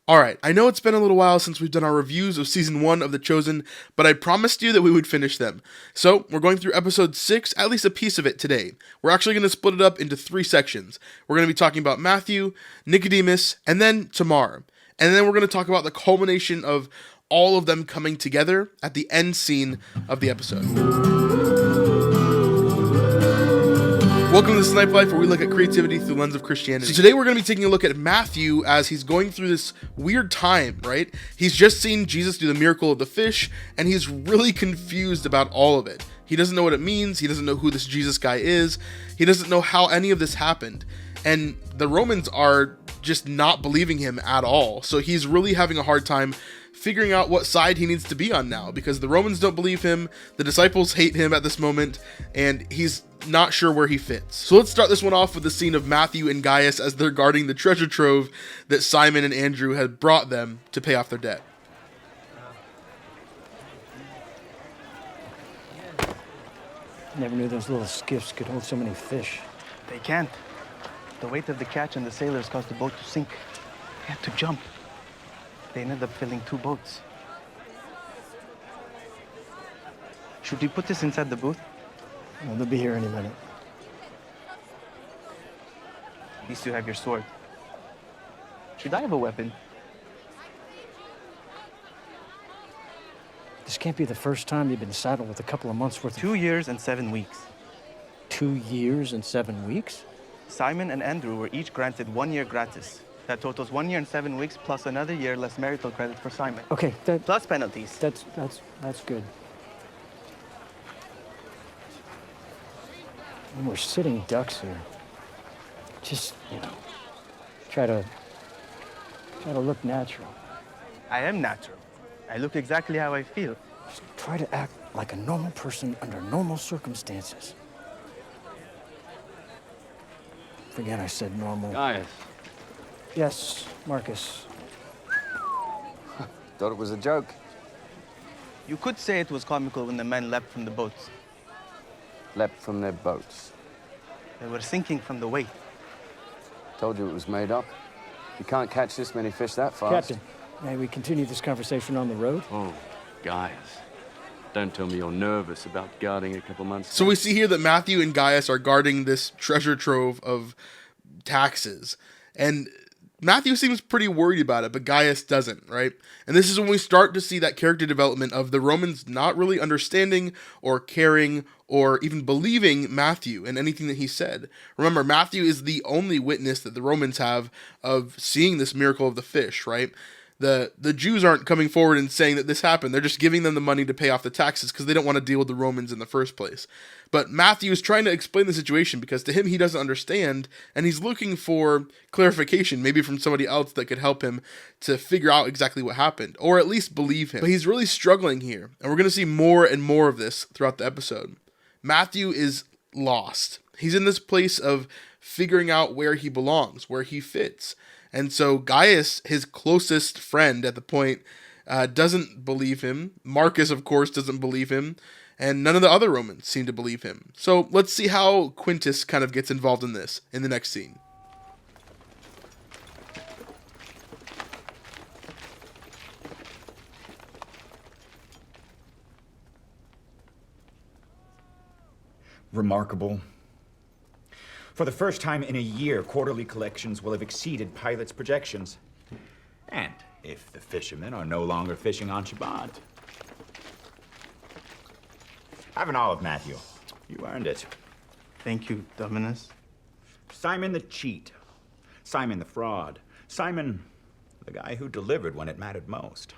Alright, I know it's been a little while since we've done our reviews of Season 1 of The Chosen, but I promised you that we would finish them. So, we're going through Episode 6, at least a piece of it today. We're actually going to split it up into 3 sections. We're going to be talking about Matthew, Nicodemus, and then Tamar. And then we're going to talk about the culmination of all of them coming together at the end scene of the episode. Welcome to Snipe Life, where we look at creativity through the lens of Christianity. So today we're going to be taking a look at Matthew as he's going through this weird time, right? He's just seen Jesus do the miracle of the fish, and he's really confused about all of it. He doesn't know what it means. He doesn't know who this Jesus guy is. He doesn't know how any of this happened. And the Romans are just not believing him at all. So he's really having a hard time figuring out what side he needs to be on now, because the Romans don't believe him, the disciples hate him at this moment, and he's not sure where he fits. So let's start this one off with the scene of Matthew and Gaius as they're guarding the treasure trove that Simon and Andrew had brought them to pay off their debt. Never knew those little skiffs could hold so many fish. They can't. The weight of the catch and the sailors caused the boat to sink. They had to jump. They ended up filling 2 boats. Should we put this inside the booth? Well, they'll be here any minute. At least you have your sword. Should I have a weapon? This can't be the first time you've been saddled with a couple of months worth of... 2 years and 7 weeks. 2 years and 7 weeks? Simon and Andrew were each granted 1 year gratis. That totals 1 year and 7 weeks plus another year less marital credit for Simon. Okay, Plus penalties. That's good. And we're sitting ducks here. Just, try to look natural. I am natural. I look exactly how I feel. Just try to act like a normal person under normal circumstances. Forget I said normal. Gaius. Yes, Marcus. Thought it was a joke. You could say it was comical when the men leapt from the boats. Leapt from their boats. They were sinking from the weight. Told you it was made up. You can't catch this many fish that fast. Captain, may we continue this conversation on the road? Oh, Gaius. Don't tell me you're nervous about guarding a couple months. So we see here that Matthew and Gaius are guarding this treasure trove of taxes. And Matthew seems pretty worried about it, but Gaius doesn't, right? And this is when we start to see that character development of the Romans not really understanding or caring or even believing Matthew and anything that he said. Remember, Matthew is the only witness that the Romans have of seeing this miracle of the fish, right? The Jews aren't coming forward and saying that this happened. They're just giving them the money to pay off the taxes because they don't want to deal with the Romans in the first place. But Matthew is trying to explain the situation because to him, he doesn't understand, and he's looking for clarification, maybe from somebody else that could help him to figure out exactly what happened, or at least believe him. But he's really struggling here, and we're going to see more and more of this throughout the episode. Matthew is lost. He's in this place of figuring out where he belongs, where he fits. And so Gaius, his closest friend at the point, doesn't believe him. Marcus, of course, doesn't believe him. And none of the other Romans seem to believe him. So let's see how Quintus kind of gets involved in this in the next scene. Remarkable. For the first time in a year, quarterly collections will have exceeded Pilate's projections. And if the fishermen are no longer fishing on Shabbat. Have an olive, Matthew. You earned it. Thank you, Dominus. Simon the cheat. Simon the fraud. Simon, the guy who delivered when it mattered most.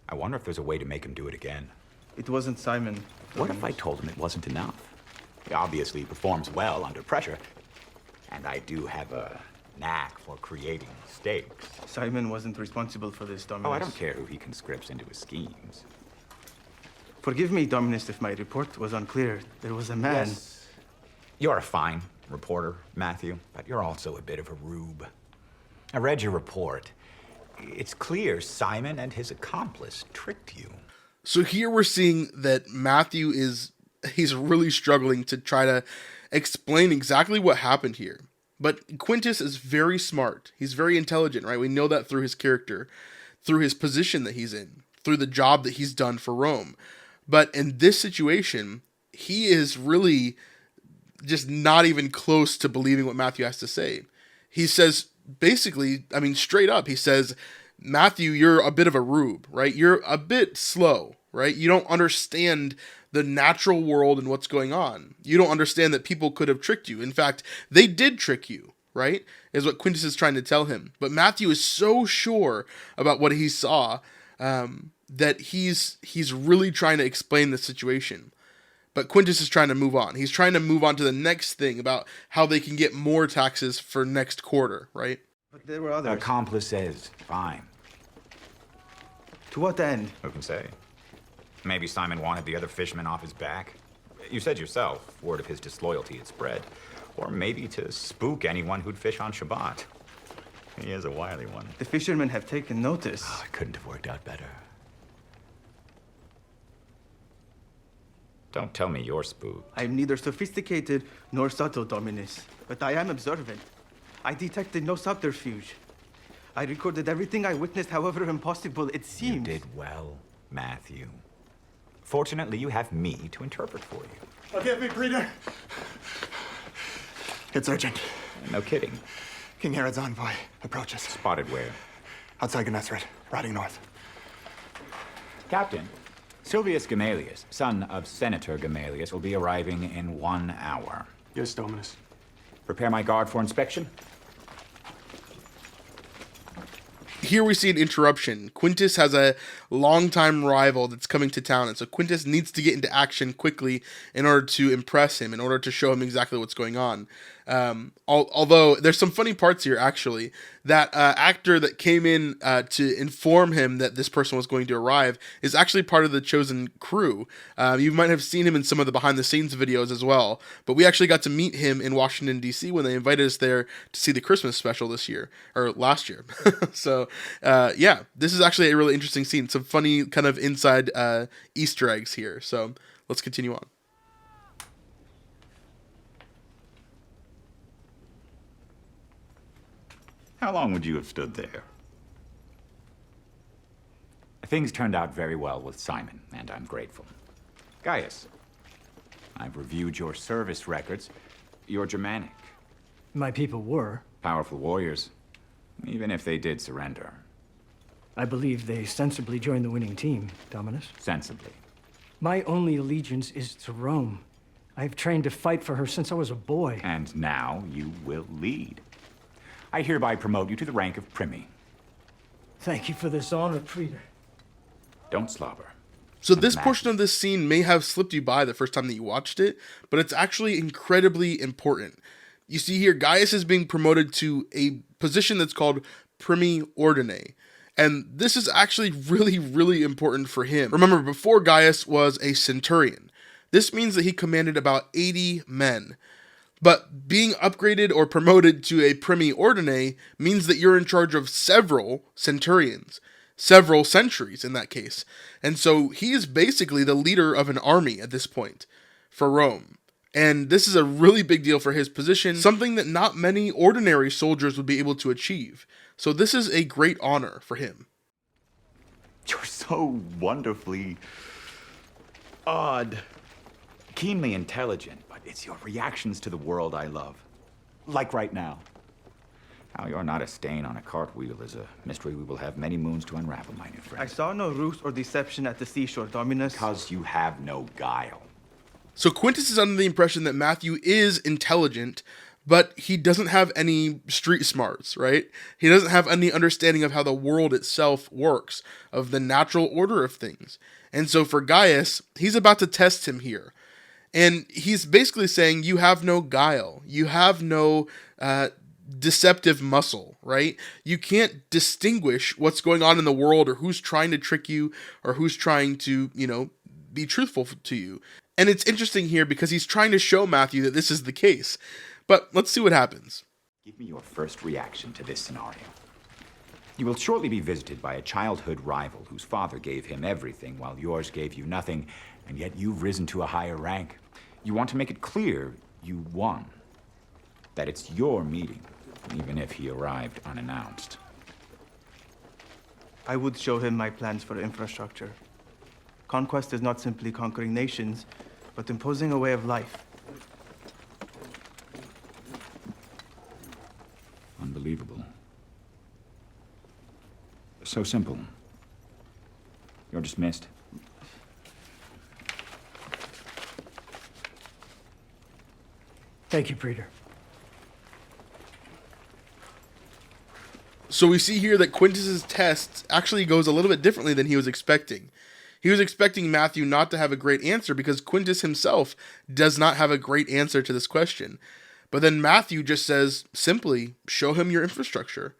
I wonder if there's a way to make him do it again. It wasn't Simon. What if I told him it wasn't enough? He obviously performs well under pressure. And I do have a knack for creating stakes. Simon wasn't responsible for this, Dominus. Oh, I don't care who he conscripts into his schemes. Forgive me, Dominus, if my report was unclear. There was a man... Yes. You're a fine reporter, Matthew, but you're also a bit of a rube. I read your report. It's clear Simon and his accomplice tricked you. So here we're seeing that Matthew he's really struggling to try to explain exactly what happened here. But Quintus is very smart. He's very intelligent, right? We know that through his character, through his position that he's in, through the job that he's done for Rome. But in this situation, he is really just not even close to believing what Matthew has to say. He says, basically, I mean, straight up, he says, Matthew, you're a bit of a rube, right? You're a bit slow, right? You don't understand the natural world and what's going on. You don't understand that people could have tricked you. In fact, they did trick you, right? Is what Quintus is trying to tell him. But Matthew is so sure about what he saw that he's really trying to explain the situation. But Quintus is trying to move on. He's trying to move on to the next thing about how they can get more taxes for next quarter, right? But there were others. Accomplice says, fine. To what end? Who can say? Maybe Simon wanted the other fishermen off his back. You said yourself, word of his disloyalty had spread. Or maybe to spook anyone who'd fish on Shabbat. He is a wily one. The fishermen have taken notice. Oh, it couldn't have worked out better. Don't tell me you're spooked. I am neither sophisticated nor subtle, Dominus. But I am observant. I detected no subterfuge. I recorded everything I witnessed, however impossible it seemed. You did well, Matthew. Fortunately, you have me to interpret for you. Forgive me, Praetor. It's urgent. No kidding. King Herod's envoy approaches. Spotted where? Outside Gennesaret, riding north. Captain, Silvius Gamalius, son of Senator Gamalius, will be arriving in 1 hour. Yes, Dominus. Prepare my guard for inspection. Here we see an interruption. Quintus has a longtime rival that's coming to town, and so Quintus needs to get into action quickly in order to impress him, in order to show him exactly what's going on. Although there's some funny parts here, actually. That actor that came in to inform him that this person was going to arrive is actually part of the chosen crew. You might have seen him in some of the behind-the-scenes videos as well, but we actually got to meet him in Washington, D.C. when they invited us there to see the Christmas special this year, or last year. So, yeah, this is actually a really interesting scene. Some funny kind of inside Easter eggs here. So, let's continue on. How long would you have stood there? Things turned out very well with Simon, and I'm grateful. Gaius, I've reviewed your service records. You're Germanic. My people were. Powerful warriors, even if they did surrender. I believe they sensibly joined the winning team, Dominus. Sensibly. My only allegiance is to Rome. I've trained to fight for her since I was a boy. And now you will lead. I hereby promote you to the rank of Primi. Thank you for this honor, Praetor. Don't slobber. So this portion of this scene may have slipped you by the first time that you watched it, but it's actually incredibly important. You see here, Gaius is being promoted to a position that's called Primi Ordine. And this is actually really, really important for him. Remember, before Gaius was a centurion. This means that he commanded about 80 men. But being upgraded or promoted to a Primi Ordine means that you're in charge of several centurions, several centuries in that case. And so he is basically the leader of an army at this point for Rome. And this is a really big deal for his position, something that not many ordinary soldiers would be able to achieve. So this is a great honor for him. You're so wonderfully odd. Keenly intelligent, but it's your reactions to the world I love. Like right now. How you're not a stain on a cartwheel is a mystery we will have many moons to unravel, my new friend. I saw no ruse or deception at the seashore, Dominus. Because you have no guile. So Quintus is under the impression that Matthew is intelligent, but he doesn't have any street smarts, right? He doesn't have any understanding of how the world itself works, of the natural order of things. And so for Gaius, he's about to test him here. And he's basically saying, you have no guile. You have no deceptive muscle, right? You can't distinguish what's going on in the world or who's trying to trick you or who's trying to, be truthful to you. And it's interesting here because he's trying to show Matthew that this is the case. But let's see what happens. Give me your first reaction to this scenario. You will shortly be visited by a childhood rival whose father gave him everything while yours gave you nothing, and yet you've risen to a higher rank. You want to make it clear you won. that it's your meeting, even if he arrived unannounced. I would show him my plans for infrastructure. Conquest is not simply conquering nations, but imposing a way of life. Unbelievable. So simple. You're dismissed. Thank you, Praetor. So we see here that Quintus's test actually goes a little bit differently than he was expecting. He was expecting Matthew not to have a great answer because Quintus himself does not have a great answer to this question. But then Matthew just says, simply, show him your infrastructure.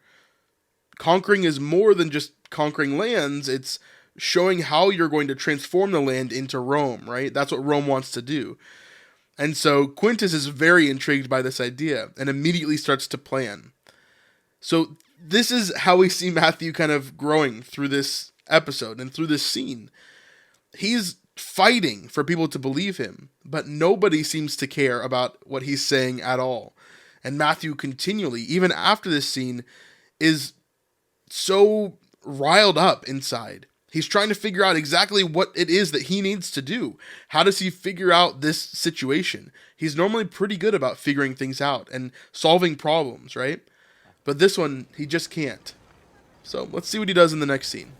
Conquering is more than just conquering lands. It's showing how you're going to transform the land into Rome, right? That's what Rome wants to do. And so Quintus is very intrigued by this idea and immediately starts to plan. So this is how we see Matthew kind of growing through this episode and through this scene. He's fighting for people to believe him, but nobody seems to care about what he's saying at all. And Matthew continually, even after this scene, is so riled up inside. He's trying to figure out exactly what it is that he needs to do. How does he figure out this situation? He's normally pretty good about figuring things out and solving problems, right? But this one, he just can't. So let's see what he does in the next scene.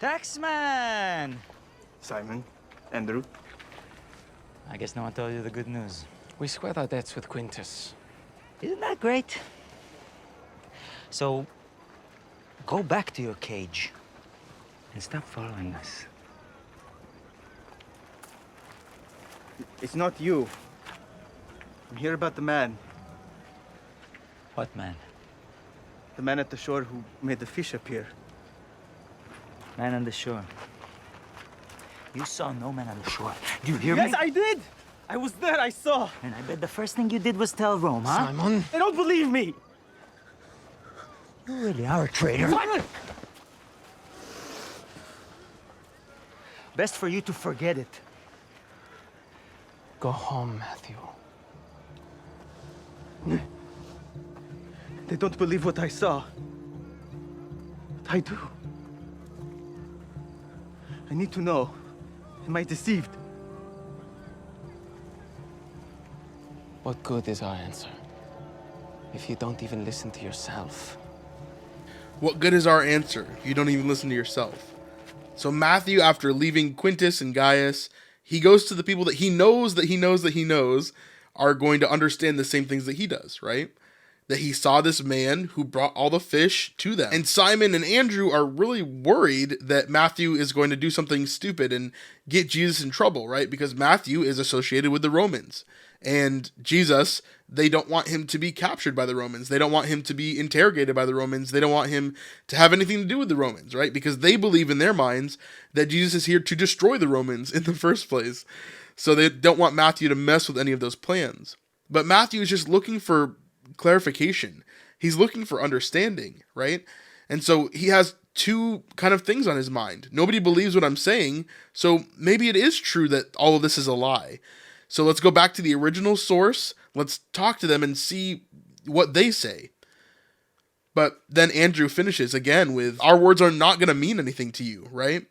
Taxman! Simon, Andrew, I guess no one told you the good news. We squared our debts with Quintus. Isn't that great? So, go back to your cage and stop following us. it's not you. I'm here about the man. What man? The man at the shore who made the fish appear. Man on the shore. You saw no man on the shore. Do you hear me? Yes, I did! I was there, I saw. And I bet the first thing you did was tell Rome, huh? Simon? They don't believe me! You really are a traitor. Simon! Best for you to forget it. Go home, Matthew. They don't believe what I saw. But I do. I need to know. Am I deceived? What good is our answer if you don't even listen to yourself? What good is our answer if you don't even listen to yourself? So Matthew, after leaving Quintus and Gaius, he goes to the people that he knows are going to understand the same things that he does, right? That he saw this man who brought all the fish to them. And Simon and Andrew are really worried that Matthew is going to do something stupid and get Jesus in trouble, right? Because Matthew is associated with the Romans. And Jesus, they don't want him to be captured by the Romans. They don't want him to be interrogated by the Romans. They don't want him to have anything to do with the Romans, right? Because they believe in their minds that Jesus is here to destroy the Romans in the first place. So they don't want Matthew to mess with any of those plans. But Matthew is just looking for clarification. He's looking for understanding, right? And so he has two kind of things on his mind. Nobody believes what I'm saying, so maybe it is true that all of this is a lie. So let's go back to the original source. Let's talk to them and see what they say. But then Andrew finishes again with, our words are not going to mean anything to you, right?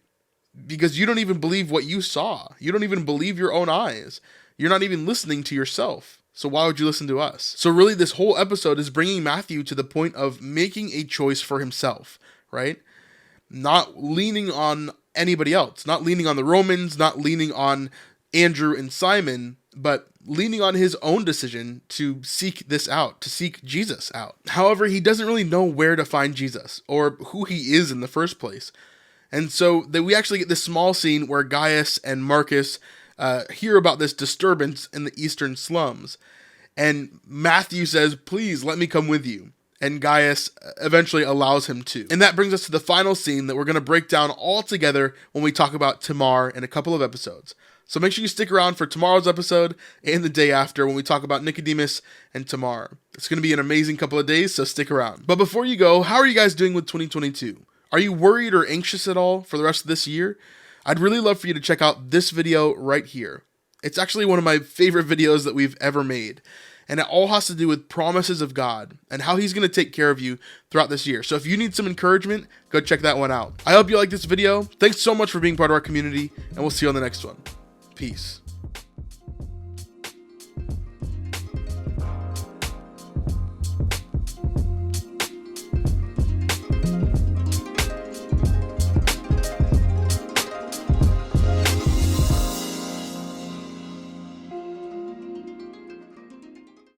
Because you don't even believe what you saw. You don't even believe your own eyes. You're not even listening to yourself. So why would you listen to us? So really this whole episode is bringing Matthew to the point of making a choice for himself, right? Not leaning on anybody else, not leaning on the Romans, not leaning on Andrew and Simon, but leaning on his own decision to seek this out, to seek Jesus out. However, he doesn't really know where to find Jesus or who he is in the first place. And so that we actually get this small scene where Gaius and Marcus hear about this disturbance in the eastern slums. And Matthew says, please let me come with you. And Gaius eventually allows him to. And that brings us to the final scene that we're going to break down all together when we talk about Tamar in a couple of episodes. So make sure you stick around for tomorrow's episode and the day after when we talk about Nicodemus and Tamar. It's going to be an amazing couple of days, so stick around. But before you go, how are you guys doing with 2022? Are you worried or anxious at all for the rest of this year? I'd really love for you to check out this video right here. It's actually one of my favorite videos that we've ever made. And it all has to do with promises of God and how he's going to take care of you throughout this year. So if you need some encouragement, go check that one out. I hope you like this video. Thanks so much for being part of our community, and we'll see you on the next one. Peace.